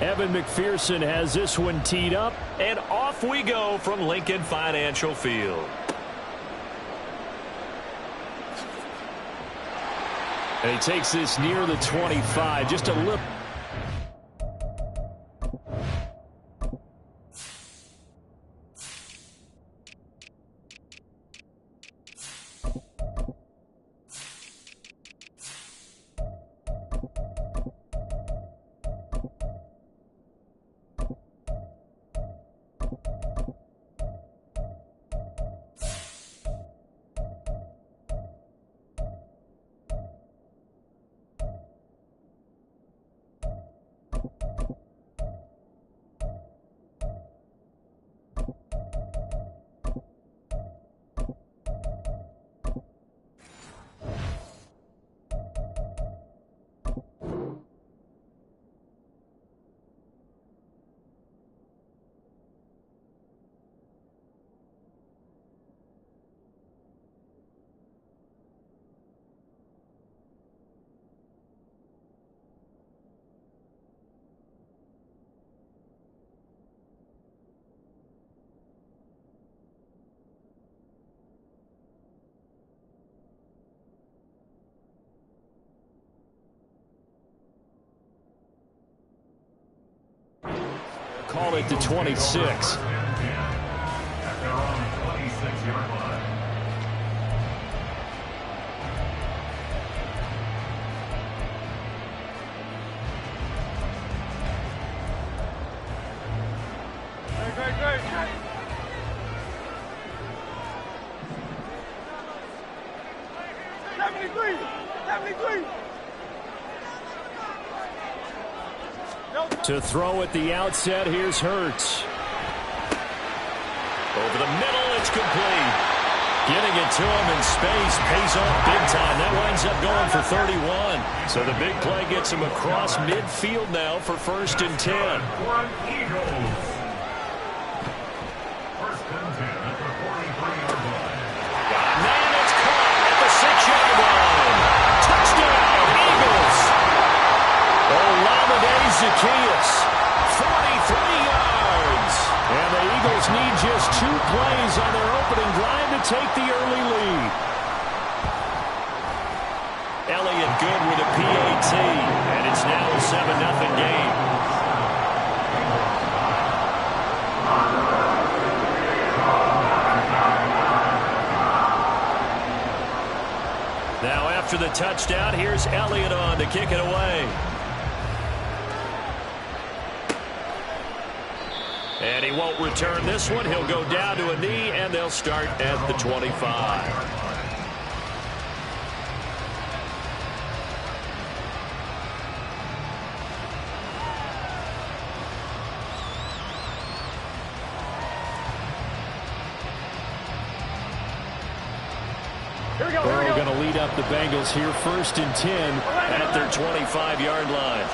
Evan McPherson has this one teed up, and off we go from Lincoln Financial Field. And he takes this near the 25, just a little. Call it the 26. After on the 26-yard line. Great. 73. To throw at the outset, here's Hurts. Over the middle, it's complete. Getting it to him in space pays off big time. That winds up going for 31. So the big play gets him across midfield now for 1st and 10. Eagles. 1st and 10 at the 43-yard line. Man, it's caught at the 6-yard line. Touchdown, Eagles. Olamide Zaccheaus, 43 yards. And the Eagles need just 2 plays on their opening drive to take the early lead. Elliott good with a PAT, and it's now a 7-0 game. Now after the touchdown, here's Elliott on to kick it away. And he won't return this one. He'll go down to a knee, and they'll start at the 25. Burrow going to lead up the Bengals here, 1st and 10 at their 25-yard line.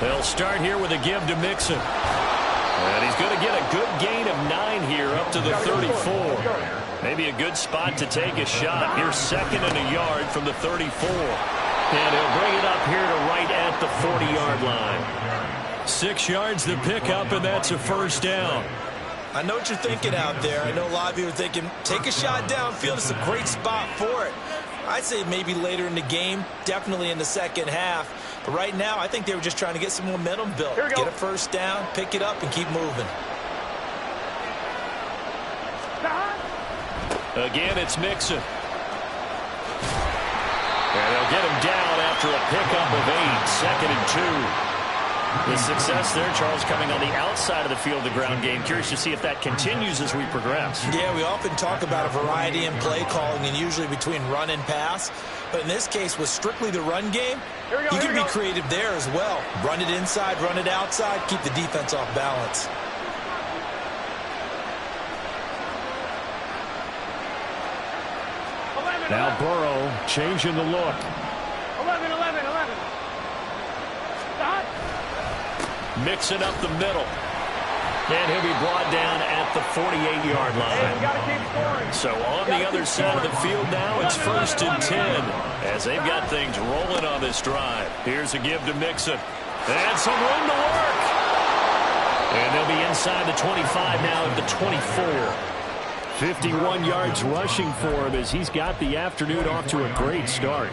They'll start here with a give to Mixon. And he's going to get a good gain of 9 here up to the 34. Maybe a good spot to take a shot. Here's 2nd and a yard from the 34. And he'll bring it up here to right at the 40-yard line. 6 yards the pickup, and that's a 1st down. I know what you're thinking out there. I know a lot of you are thinking, take a shot downfield. It's a great spot for it. I'd say maybe later in the game, definitely in the second half. But right now, I think they were just trying to get some momentum built. Get a 1st down, pick it up, and keep moving. Again, it's Mixon. And they'll get him down after a pickup of 8, 2nd and 2. The success there, Charles, coming on the outside of the field, the ground game. Curious to see if that continues as we progress. Yeah, we often talk about a variety in play calling and usually between run and pass. But in this case, with strictly the run game, you can be creative there as well. Run it inside, run it outside, keep the defense off balance. Now Burrow changing the look. 11. Mixing up the middle. And he'll be brought down at the 48-yard line. So on the other side of the field now, it's 1st and 10 as they've got things rolling on this drive. Here's a give to Mixon. And some room to work. And they'll be inside the 25 now at the 24. 51 yards rushing for him as he's got the afternoon off to a great start.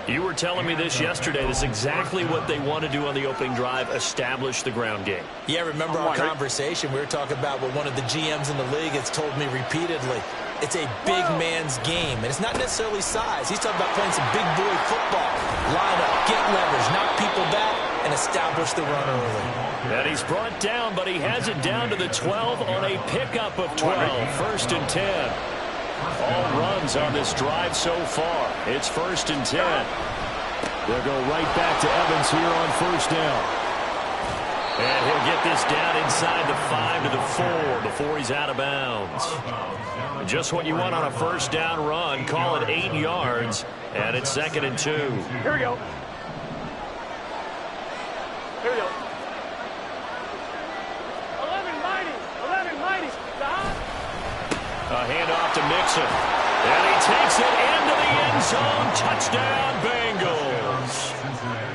You were telling me this yesterday. This is exactly what they want to do on the opening drive, establish the ground game. Yeah, remember our conversation? We were talking about what one of the GMs in the league has told me repeatedly. It's a big man's game, and it's not necessarily size. He's talking about playing some big boy football. Line up, get leverage, knock people back, and establish the run early. And he's brought down, but he has it down to the 12 on a pickup of 12. First and 10. All runs on this drive so far. It's first and 10. They'll go right back to Evans here on first down. And he'll get this down inside the 5 to the 4 before he's out of bounds. Just what you want on a first down run. Call it 8 yards. And it's second and 2. Here we go. Here we go. 11 mighty. A handoff to Mixon. And he takes it into the end zone. Touchdown, Bengals.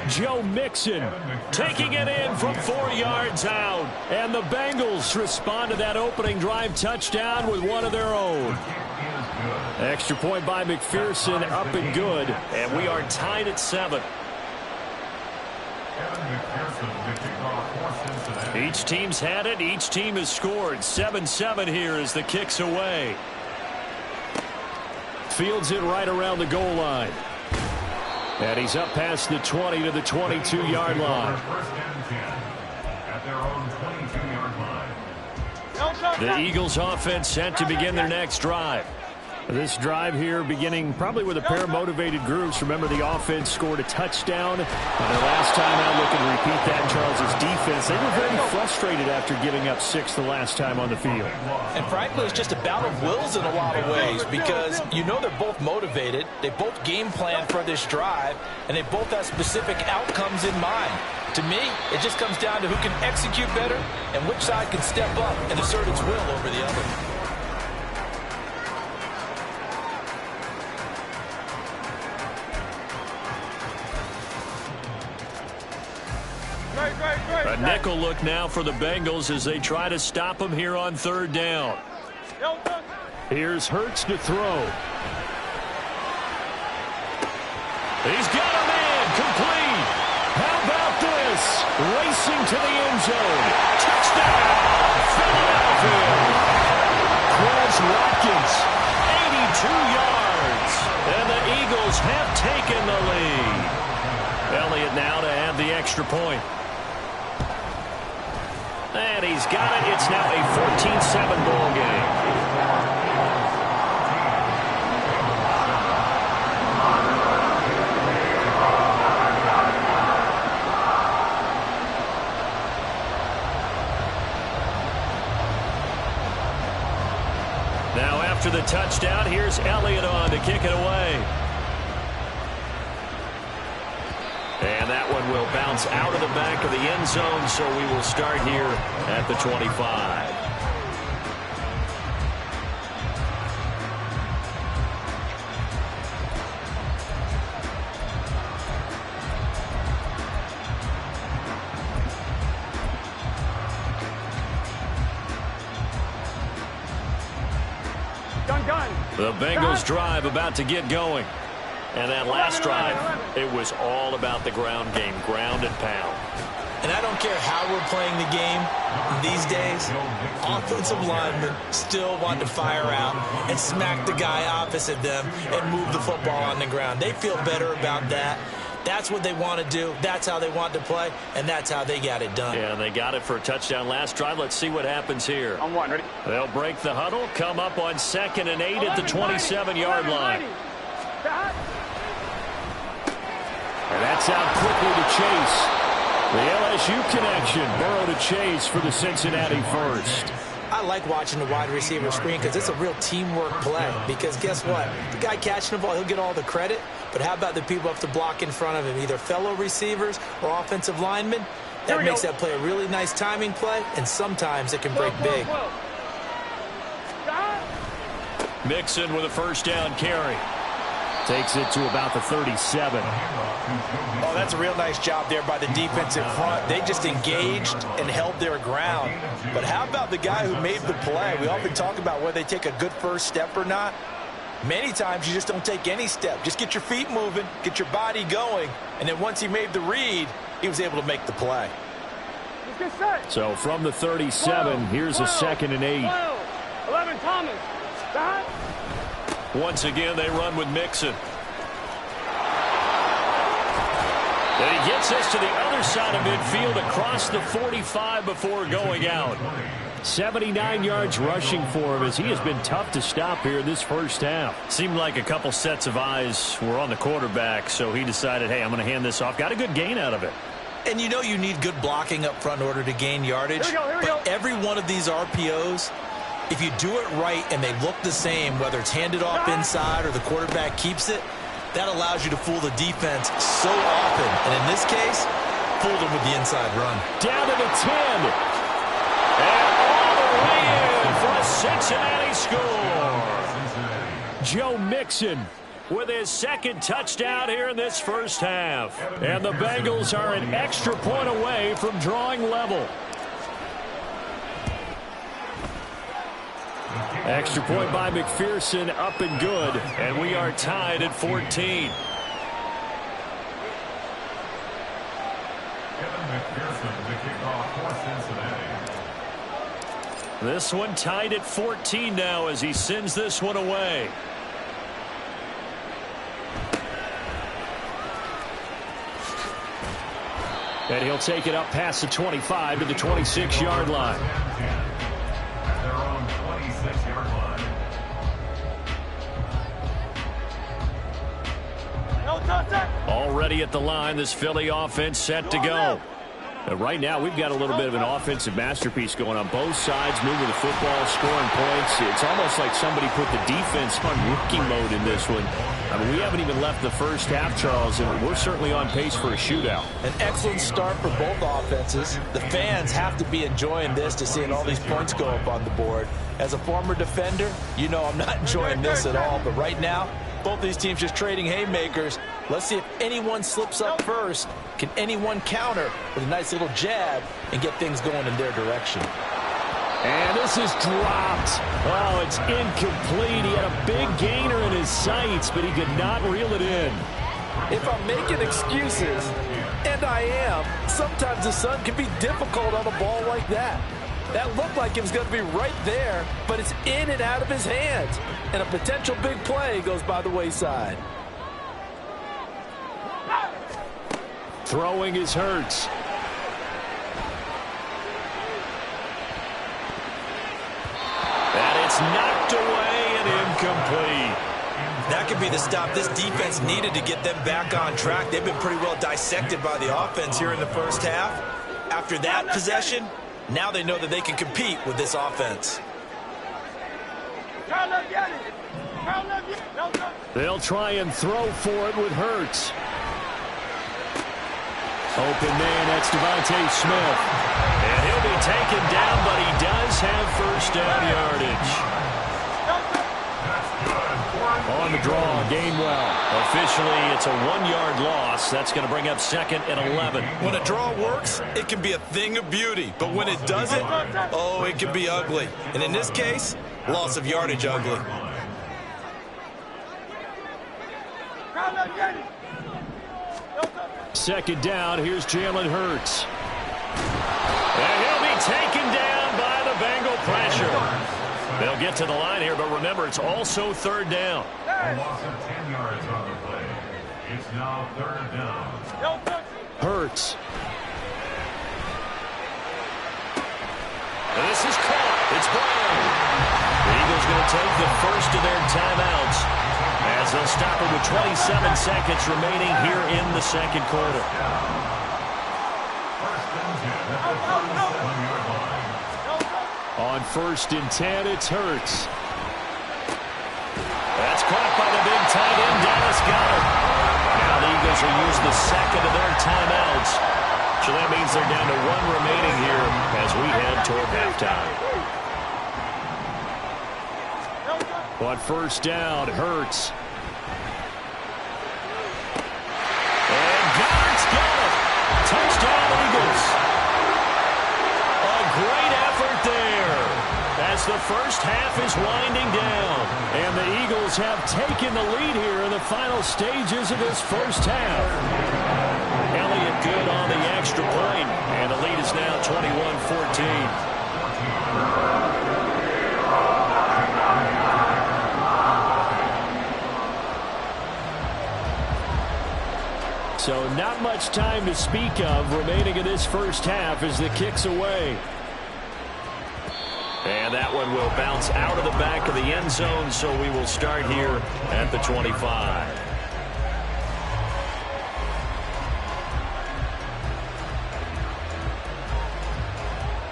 Joe Mixon taking it in from 4 yards out. And the Bengals respond to that opening drive touchdown with one of their own. Extra point by McPherson, up and good. And we are tied at 7. Each team's had it. Each team has scored. 7-7 here as the kick's away. Fields it right around the goal line. And he's up past the 20 to the 22-yard line. The Eagles offense set to begin their next drive. This drive here beginning probably with a pair of motivated groups. Remember, the offense scored a touchdown. And their last time out, looking to repeat that in Charles's defense. They were very frustrated after giving up 6 the last time on the field. And frankly, it's just a battle of wills in a lot of ways because you know they're both motivated. They both game plan for this drive, and they both have specific outcomes in mind. To me, it just comes down to who can execute better and which side can step up and assert its will over the other. A nickel look now for the Bengals as they try to stop him here on third down. Here's Hurts to throw. He's got a man complete. How about this? Racing to the end zone. Touchdown, Philadelphia. Chris Watkins, 82 yards. And the Eagles have taken the lead. Elliott now to add the extra point. And he's got it. It's now a 14-7 ball game. Now after the touchdown, here's Elliott on to kick it away. And that one will bounce out of the back of the end zone, so we will start here at the 25. The Bengals drive about to get going. And that last drive, it was all about the ground game, ground and pound. And I don't care how we're playing the game these days, offensive linemen still want to fire out and smack the guy opposite them and move the football on the ground. They feel better about that. That's what they want to do. That's how they want to play, and that's how they got it done. Yeah, they got it for a touchdown last drive. Let's see what happens here. On one, ready? They'll break the huddle, come up on 2nd and 8 at the 27-yard line. And that's out quickly to Chase. The LSU connection. Burrow to Chase for the Cincinnati first. I like watching the wide receiver screen because it's a real teamwork play. Because guess what? The guy catching the ball, he'll get all the credit. But how about the people up to block in front of him, either fellow receivers or offensive linemen? That makes that play a really nice timing play, and sometimes it can break big. Mixon with a first down carry. Takes it to about the 37. Oh, that's a real nice job there by the defense in front. They just engaged and held their ground. But how about the guy who made the play? We often talk about whether they take a good first step or not. Many times you just don't take any step. Just get your feet moving, get your body going, and then once he made the read, he was able to make the play. So from the 37, here's a 2nd and 8. 11, Thomas. Stop. Once again, they run with Mixon. And he gets us to the other side of midfield across the 45 before going out. 79 yards rushing for him as he has been tough to stop here this first half. Seemed like a couple sets of eyes were on the quarterback, so he decided, hey, I'm going to hand this off. Got a good gain out of it. And you know you need good blocking up front in order to gain yardage. Here we go. Every one of these RPOs, if you do it right and they look the same, whether it's handed off inside or the quarterback keeps it, that allows you to fool the defense so often. And in this case, fooled them with the inside run. Down to the 10. And all the way in for a Cincinnati score. Joe Mixon with his 2nd touchdown here in this first half. And the Bengals are an extra point away from drawing level. Extra point by McPherson, up and good. And we are tied at 14. Kevin McPherson, the kickoff for Cincinnati. This one tied at 14 now as he sends this one away. And he'll take it up past the 25 to the 26-yard line. At their own 26-yard line. No touchdown. Already at the line, this Philly offense set to go. And right now, we've got a little bit of an offensive masterpiece going on both sides, moving the football, scoring points. It's almost like somebody put the defense on rookie mode in this one. I mean, we haven't even left the first half, Charles, and we're certainly on pace for a shootout. An excellent start for both offenses. The fans have to be enjoying this to seeing all these points go up on the board. As a former defender, you know I'm not enjoying this at all. But right now, both these teams just trading haymakers. Let's see if anyone slips up first. Can anyone counter with a nice little jab and get things going in their direction? And this is dropped. Oh, it's incomplete. He had a big gainer in his sights, but he could not reel it in. If I'm making excuses, and I am, sometimes the sun can be difficult on a ball like that. That looked like it was going to be right there, but it's in and out of his hands. And a potential big play goes by the wayside. Throwing is Hurts. And it's knocked away and incomplete. That could be the stop this defense needed to get them back on track. They've been pretty well dissected by the offense here in the first half. After that possession, now they know that they can compete with this offense. They'll try and throw for it with Hurts. Open man, that's Devontae Smith. And he'll be taken down, but he does have first down yardage. On the draw, Gainwell. Officially, it's a 1-yard loss. That's going to bring up 2nd and 11. When a draw works, it can be a thing of beauty. But when it doesn't, oh, it can be ugly. And in this case, loss of yardage ugly. Second down, here's Jalen Hurts. And he'll be taken down by the Bengal pressure. They'll get to the line here, but remember, it's also 3rd down. A loss of 10 yards on the play. It's now 3rd down. Hurts. And this is caught. It's Brown. The Eagles going to take the first of their timeouts as they'll stop it with 27 seconds remaining here in the second quarter. On 1st and 10, it's Hurts. That's caught by the big tight end, Dallas Goedert. Now the Eagles will use the second of their timeouts. So that means they're down to 1 remaining here as we head toward halftime. On 1st down, Hurts. as the first half is winding down. And the Eagles have taken the lead here in the final stages of this first half. Elliott good on the extra point, and the lead is now 21-14. So not much time to speak of remaining in this first half as the kick's away. And that one will bounce out of the back of the end zone, so we will start here at the 25.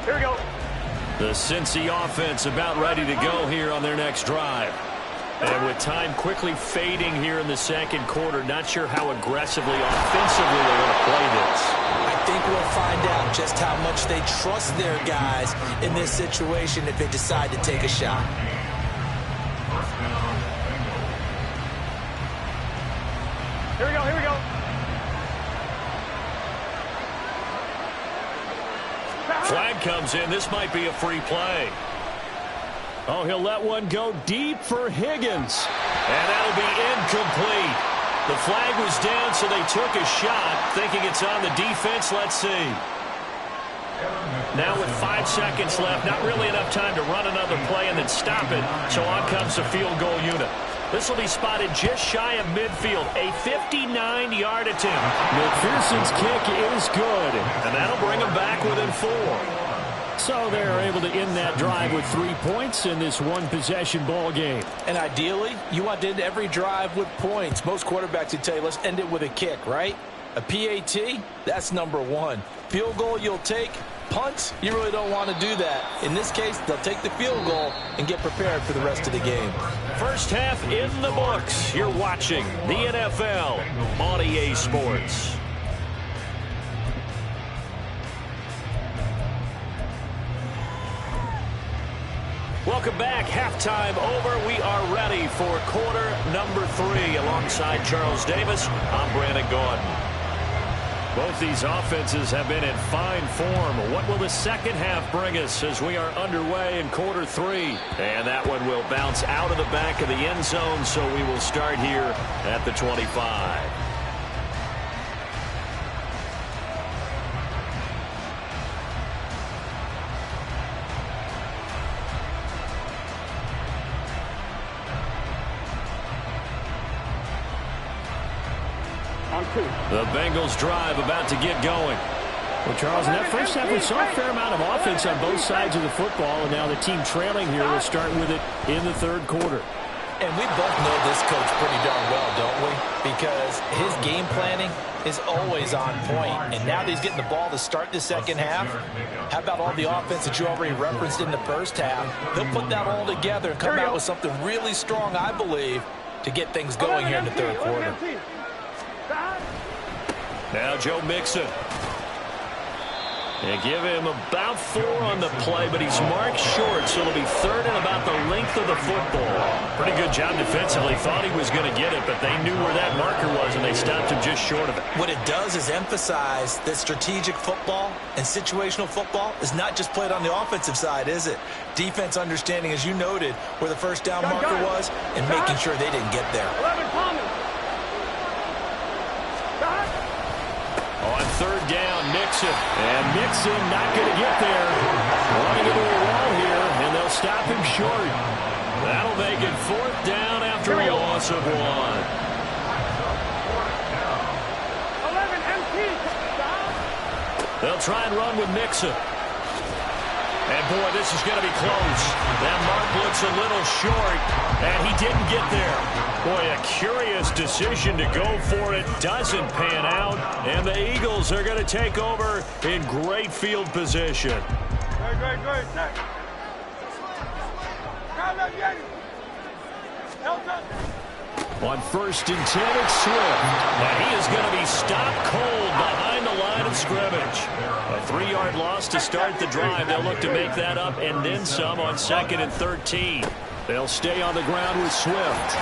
Here we go. The Cincy offense about ready to go here on their next drive. And with time quickly fading here in the second quarter, not sure how aggressively, offensively they want to play this. I think we'll find out just how much they trust their guys in this situation if they decide to take a shot. Here we go, here we go. Flag comes in. This might be a free play. Oh, he'll let one go deep for Higgins. And that'll be incomplete. The flag was down, so they took a shot, thinking it's on the defense. Let's see. Now with 5 seconds left, not really enough time to run another play and then stop it, so on comes the field goal unit. This will be spotted just shy of midfield, a 59-yard attempt. McPherson's kick is good. And that'll bring them back within 4. So they're able to end that drive with 3 points in this one-possession ball game. And ideally, you want to end every drive with points. Most quarterbacks would tell you, let's end it with a kick, right? A PAT, that's number 1. Field goal you'll take. Punts, you really don't want to do that. In this case, they'll take the field goal and get prepared for the rest of the game. First half in the books. You're watching the NFL on EA Sports. Welcome back. Halftime over. We are ready for quarter number 3. Alongside Charles Davis, I'm Brandon Gordon. Both these offenses have been in fine form. What will the second half bring us as we are underway in quarter 3? And that one will bounce out of the back of the end zone, so we will start here at the 25. The Bengals drive about to get going. Well, Charles, in that first half, we saw a fair amount of offense on both sides of the football, and now the team trailing here will start with it in the third quarter. And we both know this coach pretty darn well, don't we? Because his game planning is always on point. And now that he's getting the ball to start the second half, how about all the offense that you already referenced in the first half? He'll put that all together and come out with something really strong, I believe, to get things going here in the third quarter. Now Joe Mixon. They give him about 4 on the play, but he's marked short, so it'll be third and about the length of the football. Pretty good job defensively. Thought he was going to get it, but they knew where that marker was, and they stopped him just short of it. What it does is emphasize that strategic football and situational football is not just played on the offensive side, is it? Defense understanding, as you noted, where the first down marker was and making sure they didn't get there. 11 Thomas. On third down, Mixon. And Mixon not going to get there. Running into a wall here, and they'll stop him short. That'll make it fourth down after a loss of 1. 11 MT. They'll try and run with Mixon. And, boy, this is going to be close. That mark looks a little short, and he didn't get there. Boy, a curious decision to go for it. Doesn't pan out, and the Eagles are going to take over in great field position. Great. On first and 10, it's Swift. And he is going to be stopped cold behind the line of scrimmage. A 3-yard loss to start the drive. They'll look to make that up and then some on second and 13. They'll stay on the ground with Swift.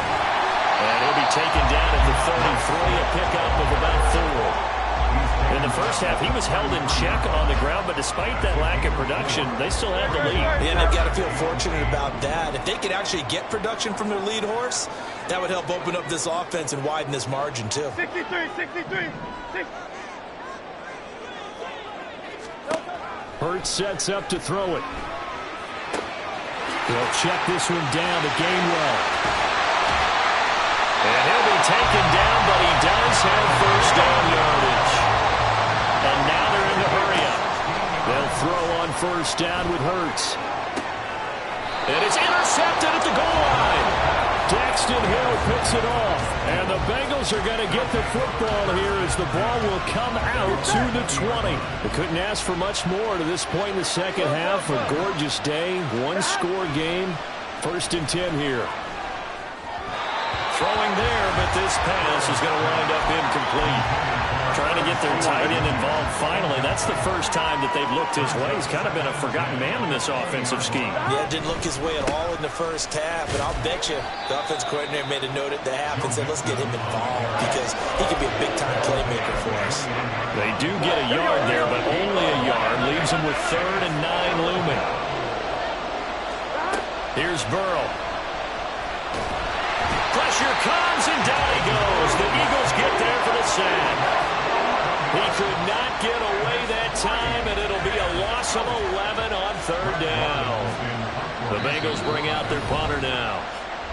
And he'll be taken down at the 33, a pickup of about 4. In the first half, he was held in check on the ground, but despite that lack of production, they still had the lead. Yeah, and they've got to feel fortunate about that. If they could actually get production from their lead horse, that would help open up this offense and widen this margin, too. 63. Hurts sets up to throw it. He'll check this one down to Gainwell. And he'll be taken down, but he does have first down yardage. And now they're in the hurry-up. They'll throw on first down with Hurts. And it's intercepted at the goal line. Daxton Hill picks it off. And the Bengals are going to get the football here as the ball will come out to the 20. They couldn't ask for much more to this point in the second half. A gorgeous day, one-score game. 1st and 10 here. Throwing there, but this pass is going to wind up incomplete. Trying to get their tight end involved finally. That's the first time that they've looked his way. He's kind of been a forgotten man in this offensive scheme. Yeah, didn't look his way at all in the first half, but I'll bet you the offense coordinator made a note at the half and said, let's get him involved because he could be a big-time playmaker for us. They do get a yard there, but only a yard. Leaves them with 3rd and 9 looming. Here's Burrow. Pressure comes, and down he goes. The Eagles get there for the sack. He could not get away that time, and it'll be a loss of 11 on 3rd down. The Bengals bring out their punter now.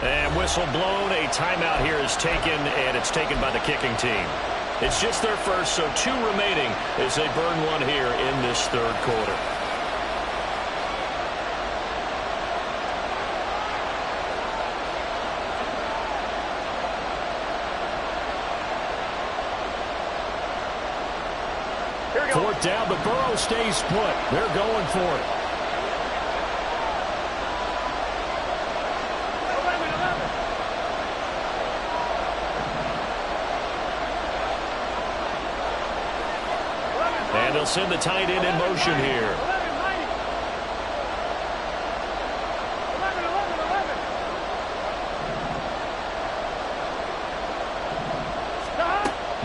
And whistle blown. A timeout here is taken, and it's taken by the kicking team. It's just their first, so 2 remaining as they burn one here in this 3rd quarter. Fourth down, but Burrow stays put. They're going for it. 11. And they'll send the tight end in motion here. 11.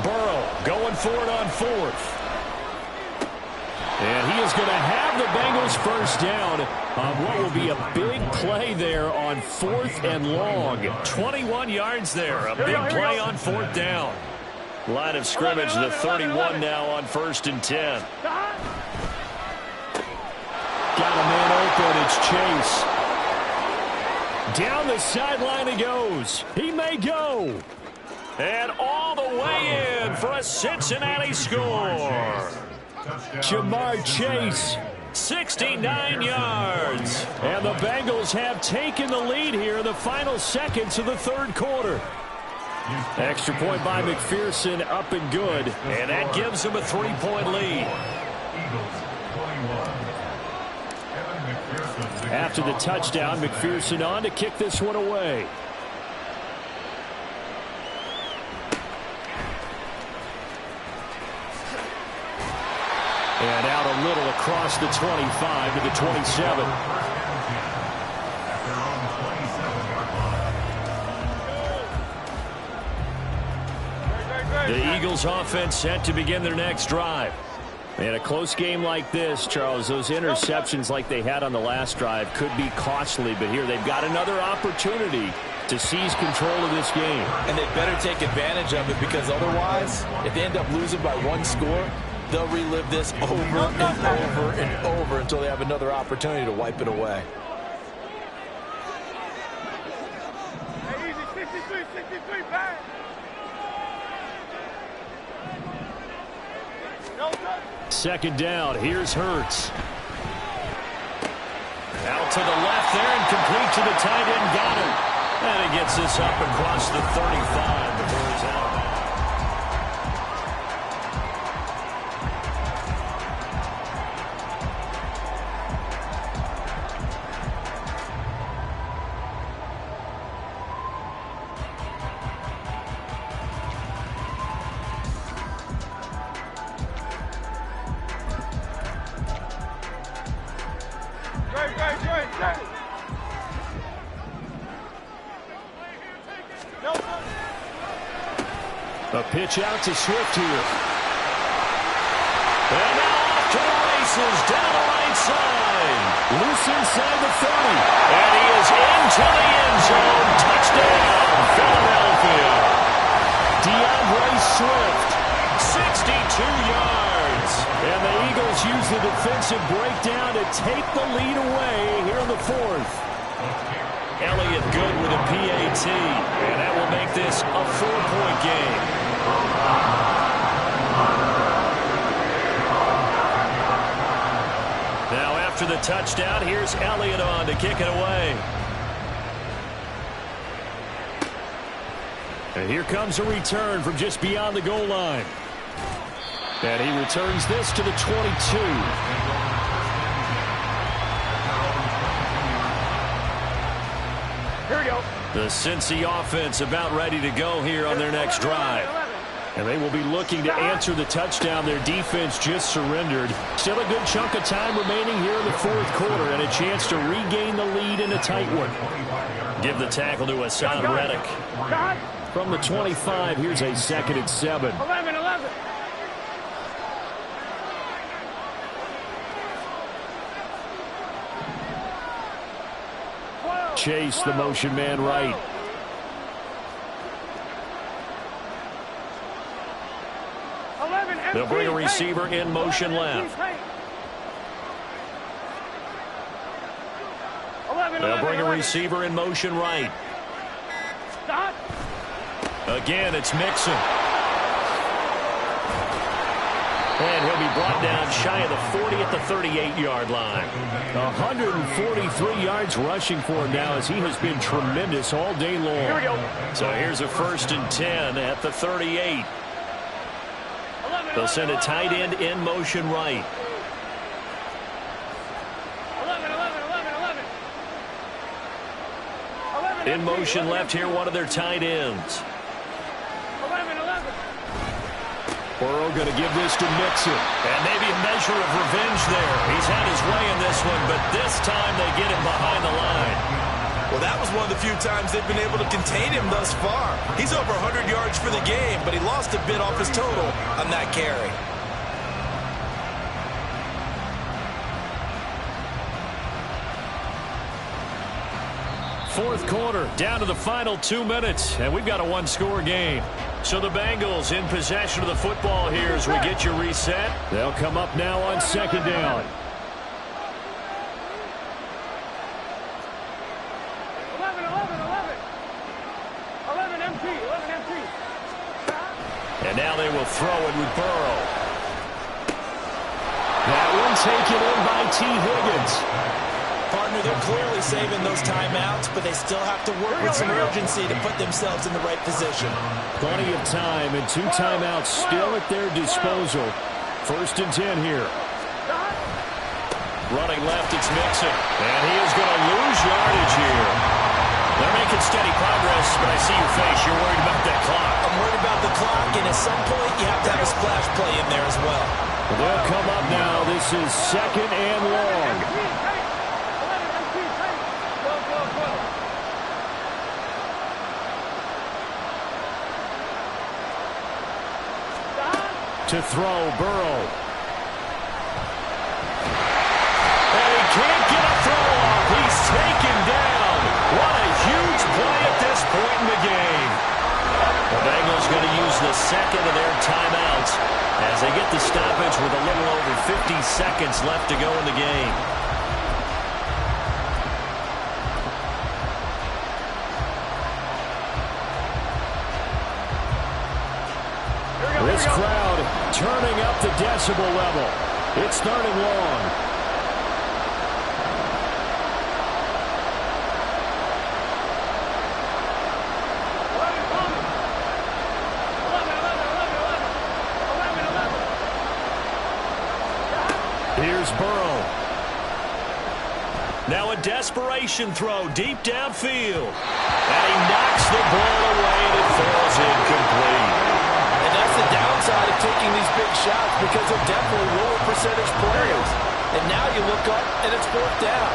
Burrow going for it on 4th. And he is going to have the Bengals first down on what will be a big play there on 4th and long. 21 yards there. A big play on 4th down. Line of scrimmage, the 31 now on 1st and 10. Got a man open. It's Chase. Down the sideline he goes. He may go. And all the way in for a Cincinnati score. Jamar Chase. 69 yards. And the Bengals have taken the lead here in the final seconds of the 3rd quarter. Extra point by McPherson, up and good. And that gives them a 3-point lead. After the touchdown, McPherson on to kick this one away. And out a little across the 25 to the 27. The Eagles offense set to begin their next drive. In a close game like this, Charles, those interceptions like they had on the last drive could be costly, but here they've got another opportunity to seize control of this game. And they better take advantage of it because otherwise, if they end up losing by 1 score, they'll relive this over and over and over until they have another opportunity to wipe it away. Hey, easy, 63, back. Second down, here's Hurts. Out to the left there and complete to the tight end. Got him. And he gets this up across the 35 before he's out. A pitch out to Swift here. bounces down the right side. Loose inside the 30. And he is into the end zone. Touchdown, Philadelphia. DeAndre Swift. 62 yards. And the Eagles use the defensive breakdown to take the lead away here in the fourth. Elliott good with a PAT. And that will make this a 4-point game. Now after the touchdown, here's Elliott on to kick it away. And here comes a return from just beyond the goal line. And he returns this to the 22. Here we go. The Cincy offense about ready to go here on their next drive. And they will be looking to answer the touchdown their defense just surrendered. Still a good chunk of time remaining here in the fourth quarter and a chance to regain the lead in a tight one. Give the tackle to Hassan Reddick. From the 25, here's a 2nd and 7. 11. Chase, the motion man right. They'll bring a receiver in motion left. They'll bring a receiver in motion right. Again, it's Mixon. And he'll be brought down shy of the 40 at the 38-yard line. 143 yards rushing for him now as he has been tremendous all day long. So here's a 1st and 10 at the 38. They'll send a tight end in motion right. 11. In motion left here, one of their tight ends. Burrow going to give this to Mixon. And maybe a measure of revenge there. He's had his way in this one, but this time they get him behind the line. Well, that was one of the few times they've been able to contain him thus far. He's over 100 yards for the game, but he lost a bit off his total on that carry. Fourth quarter, down to the final 2 minutes, and we've got a one-score game. So the Bengals in possession of the football here as we get you reset. They'll come up now on 2nd down. 11 MT. And now they will throw it with Burrow. That one taken in by T. Higgins. Partner, they're clearly saving those timeouts, but they still have to work with some urgency to put themselves in the right position. Plenty of time and 2 timeouts still at their disposal. 1st and 10 here. Running left, it's Mixon. And he is going to lose yardage here. They're making steady progress, but I see your face. You're worried about that clock. I'm worried about the clock, and at some point you have to have a splash play in there as well. They'll come up now. This is 2nd and long. To throw, Burrow. And he can't get a throw off. He's taken down. What a huge play at this point in the game. The Bengals going to use the 2nd of their timeouts as they get the stoppage with a little over 50 seconds left to go in the game. This crowd turning up the decibel level. It's 3rd and long. Here's Burrow. Now a desperation throw deep downfield. And he knocks the ball away and it falls incomplete. And that's the downside of taking these big shots because they're definitely lower percentage players. And now you look up and it's 4th down.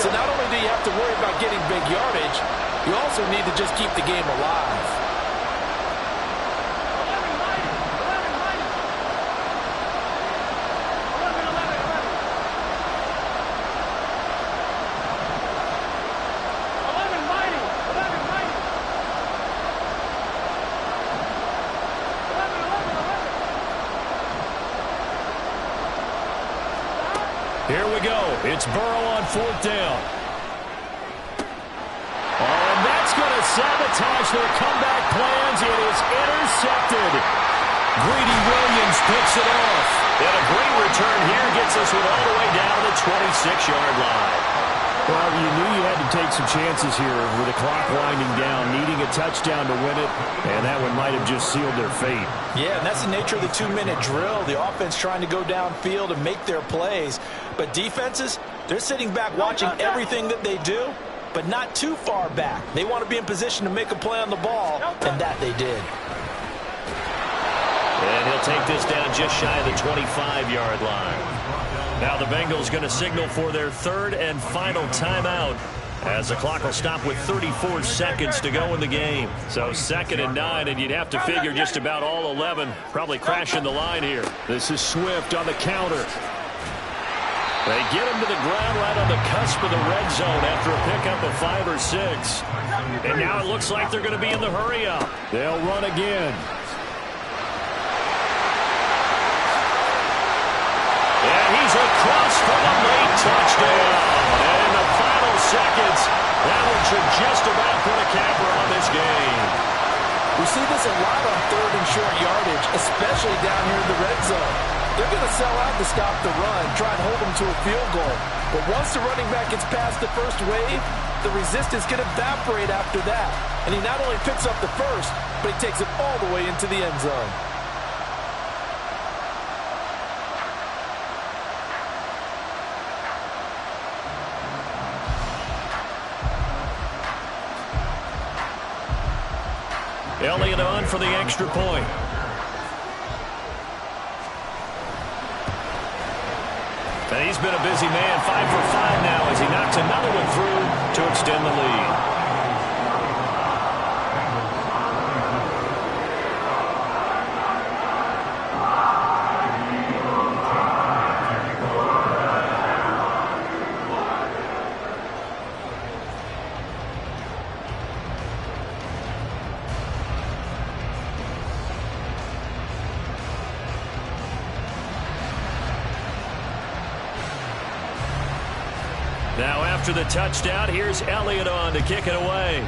So not only do you have to worry about getting big yardage, you also need to just keep the game alive. Here we go. It's Burrow on 4th down. Oh, and that's going to sabotage their comeback plans. It is intercepted. Greedy Williams picks it off. And a great return here gets us one all the way down the 26-yard line. Well, you knew you had to take some chances here with the clock winding down, needing a touchdown to win it, and that one might have just sealed their fate. Yeah, and that's the nature of the 2-minute drill. The offense trying to go downfield and make their plays. But defenses, they're sitting back watching everything that they do, but not too far back. They want to be in position to make a play on the ball, and that they did. And he'll take this down just shy of the 25-yard line. Now the Bengals going to signal for their 3rd and final timeout as the clock will stop with 34 seconds to go in the game. So 2nd and 9, and you'd have to figure just about all 11 probably crashing the line here. This is Swift on the counter. They get him to the ground right on the cusp of the red zone after a pickup of 5 or 6. And now it looks like they're going to be in the hurry-up. They'll run again. And he's across for the late touchdown. And in the final seconds, that one should just about put a capper on this game. We see this a lot on 3rd and short yardage, especially down here in the red zone. They're going to sell out to stop the run, try and hold them to a field goal. But once the running back gets past the first wave, the resistance can evaporate after that. And he not only picks up the first, but he takes it all the way into the end zone. Elliott on for the extra point. And he's been a busy man, 5 for 5 now as he knocks another one through to extend the lead. Now after the touchdown, here's Elliott on to kick it away.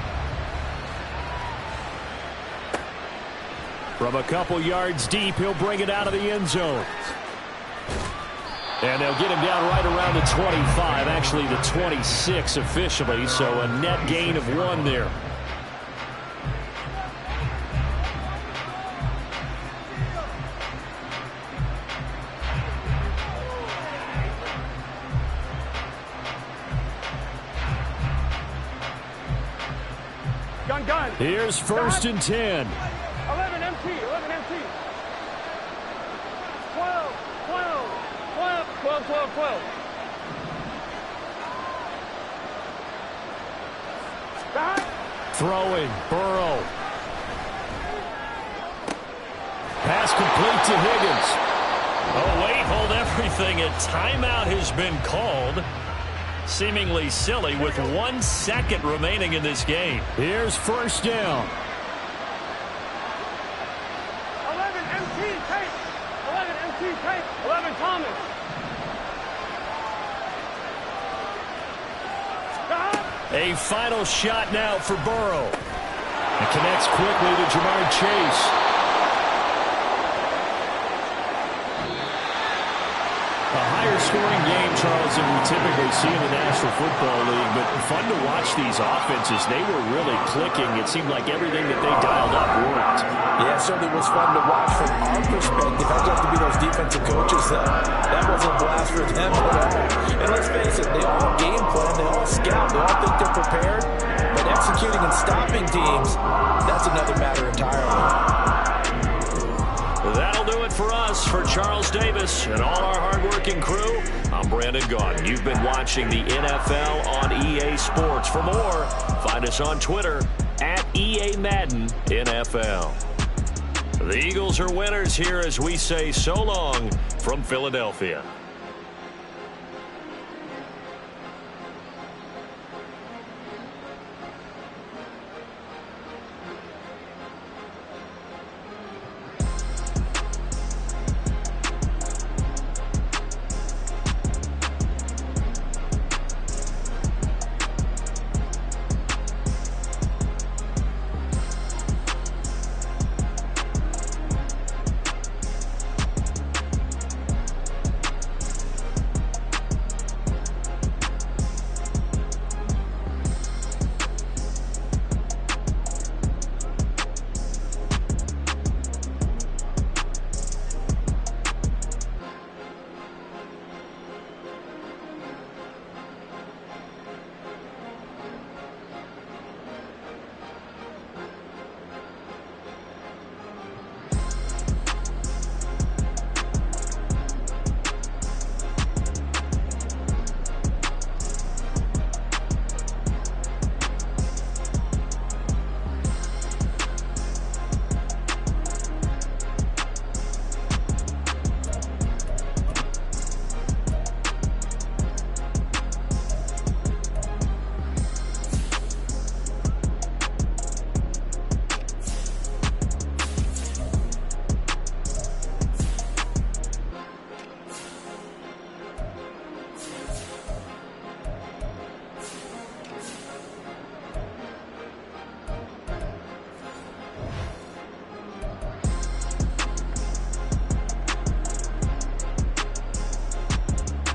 From a couple yards deep, he'll bring it out of the end zone. And they'll get him down right around the 25, actually the 26 officially, so a net gain of 1 there. Gun. Here's 1st and 10. 11 MT. 11 MT. 12. Throwing, Burrow. Pass complete to Higgins. Oh, wait, hold everything. A timeout has been called. Seemingly silly with 1 second remaining in this game. Here's 1st down. 11 MT tape. 11 MT tape. 11 Thomas. A final shot now for Burrow. It connects quickly to Jamar Chase. A higher scoring game, Charles, than we typically see in the National Football League, but fun to watch these offenses. They were really clicking. It seemed like everything that they dialed up worked. Yeah, it certainly was fun to watch from our perspective. I'd love to be those defensive coaches, though. That wasn't a blast for them at all. And let's face it, they all game plan, they all scout, they all think they're prepared, but executing and stopping teams, that's another matter entirely. That'll do it for us. For Charles Davis and all our hardworking crew, I'm Brandon Gaudin. You've been watching the NFL on EA Sports. For more, find us on Twitter at EA Madden NFL. The Eagles are winners here as we say so long from Philadelphia.